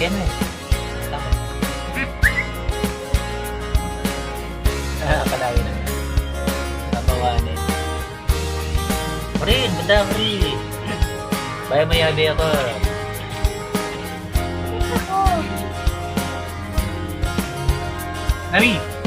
Lagyan mo eh. Tapos. Kalawi naman. Napawanin. Rin, banda ko rin. Baya mayabi ako. Nami!